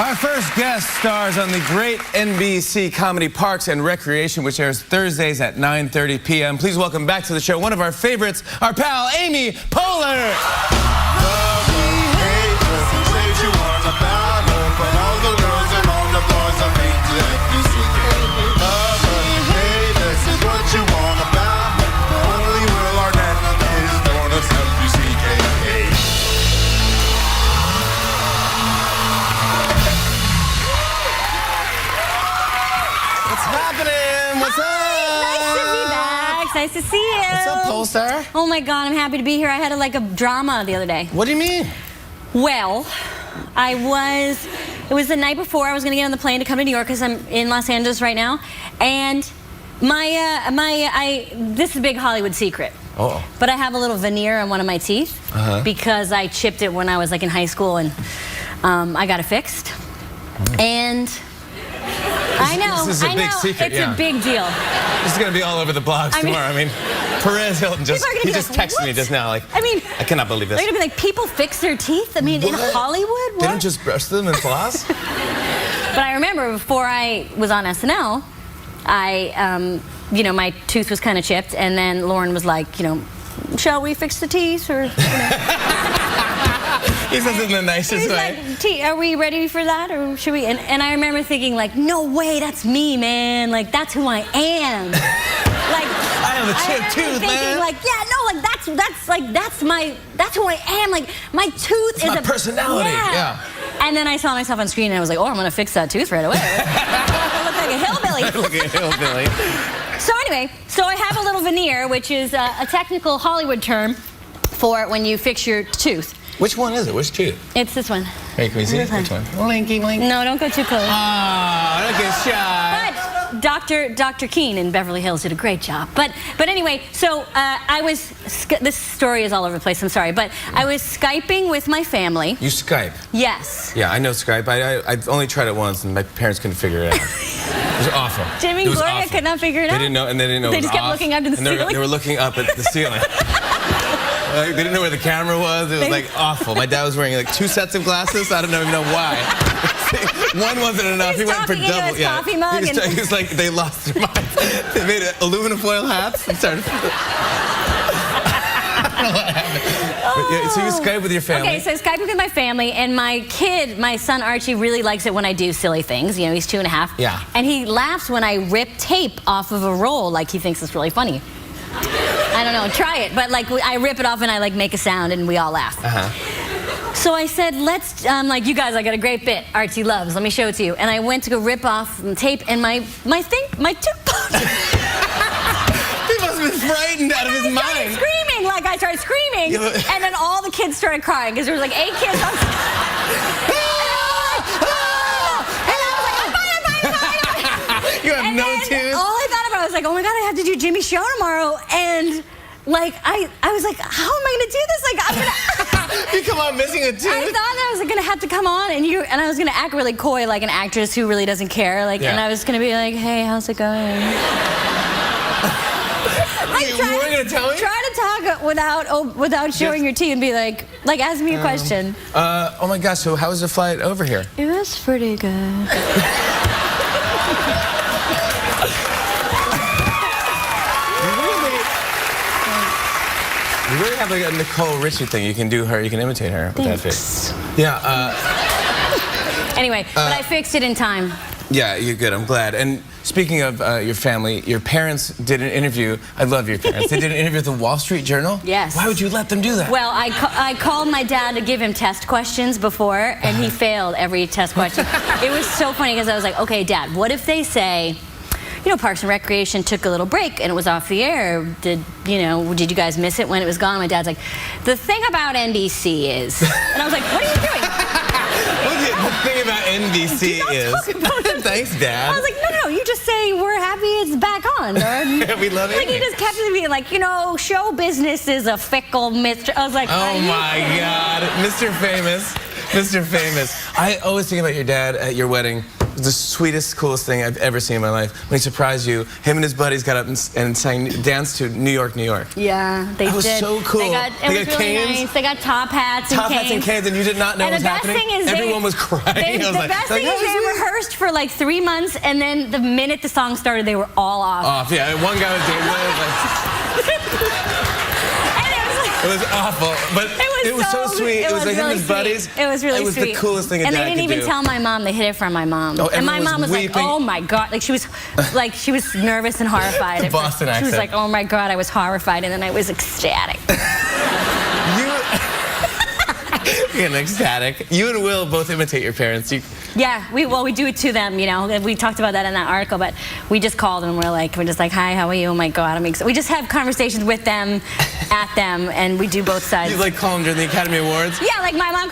Our first guest stars on the great NBC comedy Parks and Recreation, which airs Thursdays at 9:30 p.m. Please welcome back to the show one of our favorites, our pal, Amy Poehler. What's up? Nice to be back. Nice to see you. What's up, Poehler? Oh my God, I'm happy to be here. I had a drama the other day. What do you mean? Well, it was the night before I was going to get on the plane to come to New York because I'm in Los Angeles right now. And this is a big Hollywood secret. Oh. But I have a little veneer on one of my teeth because I chipped it when I was in high school and I got it fixed. And I know, this is a big secret, it's a big deal. This is going to be all over the blogs tomorrow. I mean, Perez Hilton just texted me just now, I cannot believe this. They're going to be like, people fix their teeth? I mean, in Hollywood? What? They don't just brush them and floss? But I remember before I was on SNL, my tooth was kind of chipped, and then Lauren was like, shall we fix the teeth? Or, He says it in the nicest way. Like, are we ready for that, or should we? And I remember thinking, no way, that's me, man. That's who I am. I have a chipped tooth, man. That's who I am. My tooth is my personality. Yeah. And then I saw myself on screen, and I was like, oh, I'm gonna fix that tooth right away. I look like a hillbilly. I look like a hillbilly. So anyway, I have a little veneer, which is a technical Hollywood term for when you fix your tooth. Which one is it? Which tooth? It's this one. Hey, can we see it? Which one? Linky, link. No, don't go too close. Oh, don't get shy. But Dr. Keene in Beverly Hills did a great job. But anyway, so this story is all over the place, I'm sorry, but I was Skyping with my family. You Skype? Yes. Yeah, I know Skype. I've only tried it once, and my parents couldn't figure it out. It was awful. Jimmy and Gloria could not figure it out? They didn't know, and they didn't know They it was just kept off, looking up to the ceiling? They were looking up at the ceiling. They didn't know where the camera was. It was awful. My dad was wearing 2 sets of glasses. I don't even know why. One wasn't enough. He went for double. Yeah. Coffee mug he was like, they lost their mind. They made aluminum foil hats and started. I don't know what happened. So you Skype with your family. Okay, so I Skype with my family, and my son Archie really likes it when I do silly things. He's 2.5. Yeah. And he laughs when I rip tape off of a roll, he thinks it's really funny. I don't know, try it. But I rip it off and I make a sound and we all laugh. So I said, let's, you guys, I got a great bit Archie loves. Let me show it to you. And I went to go rip off the tape, and my tooth popped. He must have been frightened out of his mind. Screaming, I started screaming, and then all the kids started crying because there was 8 kids on. You have no tooth? All I thought about was oh my God, I have to do Jimmy's show tomorrow, and I was like, how am I gonna do this? I'm gonna. You come on missing a tooth? I thought that I was gonna have to come on and I was gonna act really coy, like an actress who really doesn't care, and I was gonna be like, hey, how's it going? You weren't gonna tell me? Try to talk without showing your teeth and be like ask me a question. Oh my gosh, so how was the flight over here? It was pretty good. You really have a Nicole Richie thing. You can do her, you can imitate her with that face. Yeah. Anyway, but I fixed it in time. Yeah, you're good. I'm glad. And speaking of your family, your parents did an interview. I love your parents. They did an interview with the Wall Street Journal? Yes. Why would you let them do that? Well, I called my dad to give him test questions before, and he failed every test question. It was so funny because I was like, okay, Dad, what if they say, Parks and Recreation took a little break and it was off the air. Did you guys miss it when it was gone? My dad's like, the thing about NBC is... And I was like, what are you doing? The thing about NBC is... Thanks, Dad. I was like, no, you just say we're happy it's back on. Or, we love it. He just kept being show business is a fickle mystery. I was like, oh my God, Mr. Famous. Mr. Famous. I always think about your dad at your wedding. It was the sweetest, coolest thing I've ever seen in my life. When he surprised you, him and his buddies got up and danced to New York, New York. Yeah, they did. That was so cool. It was really canes. nice. They got top hats and canes. And you did not know what was happening. Everyone was crying. The best thing is they rehearsed for like 3 months, and then the minute the song started, they were all off. Yeah. One guy was dancing. It was awful, but it was so sweet. It was like him and his buddies. It was really sweet. It was the coolest thing a dad could do. And they didn't even tell my mom. They hid it from my mom. Oh, and my mom was weeping. like, "Oh my God!" Like she was nervous and horrified. The Boston accent. She was like, "Oh my God!" I was horrified, and then I was ecstatic. Getting ecstatic. You and Will both imitate your parents. Yeah, we do it to them, you know. We talked about that in that article, but we just called and we're just like, "Hi, how are you? Oh my God, I'm excited." We just have conversations with them, at them, and we do both sides. You like call them during the Academy Awards? Yeah, like my mom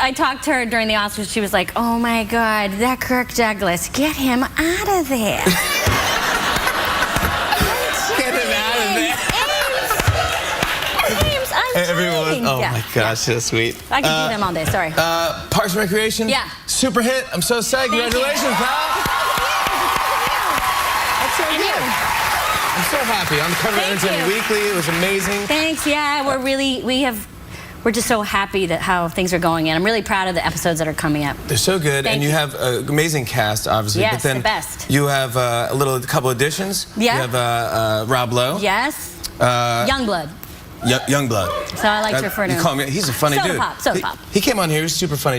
I talked to her during the Oscars. She was like, "Oh my God, that Kirk Douglas, get him out of there." Get him out of there. Everyone, oh my gosh, so sweet. I can do them all day, sorry. Parks and Recreation? Yeah. Super hit. I'm so psyched. Congratulations, pal. That's so good. I'm so happy. On the cover of Entertainment Weekly, it was amazing. Thanks, yeah, we're just so happy that how things are going, and I'm really proud of the episodes that are coming up. They're so good, and you have an amazing cast, obviously. Yes, but then the best. You have a couple additions. Yeah. You have Rob Lowe. Yes. Youngblood. Youngblood. So I like to refer to him. You call him. He's a funny dude. Soda Pop. He came on here. He was super funny.